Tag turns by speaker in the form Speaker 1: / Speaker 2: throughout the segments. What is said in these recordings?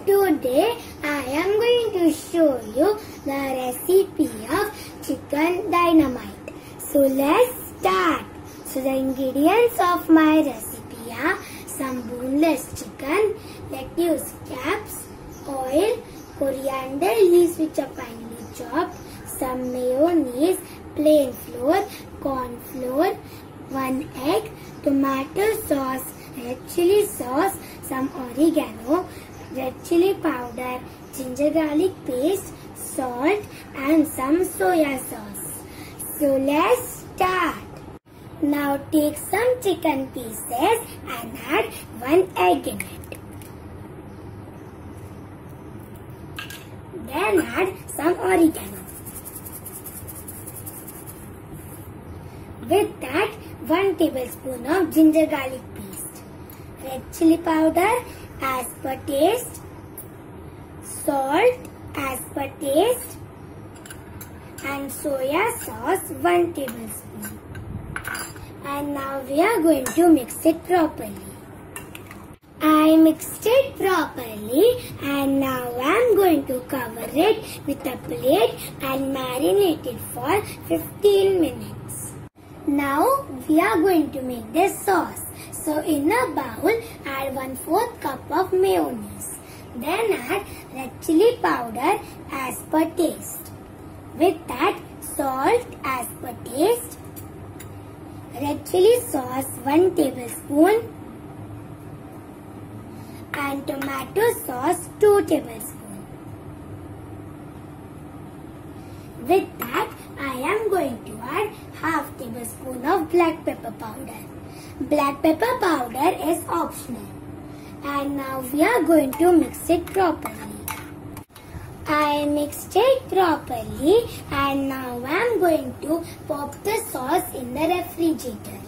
Speaker 1: Today I am going to show you the recipe of chicken dynamite. So let's start. So the ingredients of my recipe are some boneless chicken, lettuce caps, oil, coriander leaves which are finely chopped, some mayonnaise, plain flour, corn flour, 1 egg, tomato sauce, red chili sauce, some oregano, red chili powder, ginger garlic paste, salt and some soya sauce. So let's start. Now take some chicken pieces and add 1 egg in it. Then add some oregano. With that, 1 tablespoon of ginger garlic paste, red chili powder as per taste, salt as per taste and soya sauce 1 tablespoon. And now we are going to mix it properly. I mixed it properly and now I am going to cover it with a plate and marinate it for 15 minutes. Now we are going to make this sauce. So in a bowl, add 1/4 cup of mayonnaise. Then add red chili powder as per taste. With that, salt as per taste. Red chili sauce 1 tablespoon. And tomato sauce 2 tablespoons. With that, I am going to add half tablespoon of black pepper powder. Black pepper powder is optional. And now we are going to mix it properly. I mixed it properly and now I am going to pop the sauce in the refrigerator.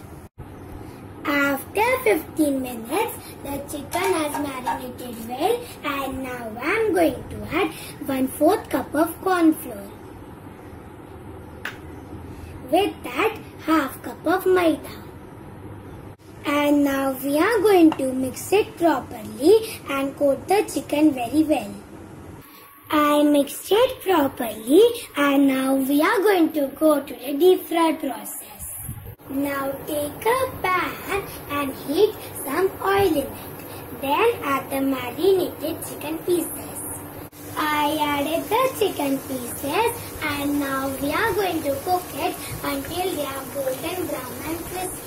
Speaker 1: After 15 minutes, the chicken has marinated well and now I am going to add 1/4 cup of corn flour. With that, half cup of maida. And now we are going to mix it properly and coat the chicken very well. I mixed it properly and now we are going to go to the deep fry process. Now take a pan and heat some oil in it. Then add the marinated chicken pieces. I added the chicken pieces and now we are going to cook it until they are golden brown and crispy.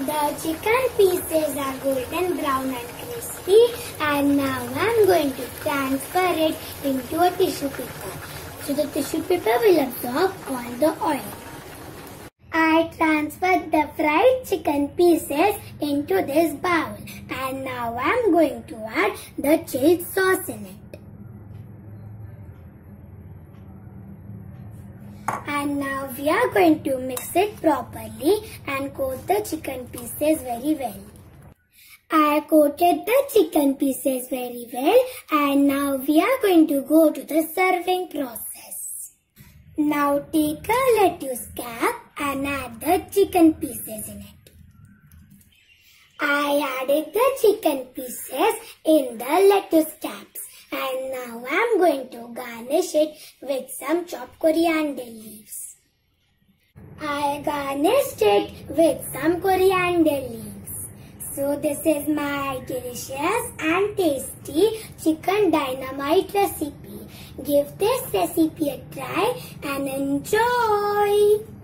Speaker 1: The chicken pieces are golden brown and crispy and now I am going to transfer it into a tissue paper. So the tissue paper will absorb all the oil. I transferred the fried chicken pieces into this bowl and now I am going to add the chili sauce in it. And now we are going to mix it properly and coat the chicken pieces very well. I coated the chicken pieces very well and now we are going to go to the serving process. Now take a lettuce cap and add the chicken pieces in it. I added the chicken pieces in the lettuce caps. And now I am going to garnish it with some chopped coriander leaves. I garnished it with some coriander leaves. So this is my delicious and tasty chicken dynamite recipe. Give this recipe a try and enjoy.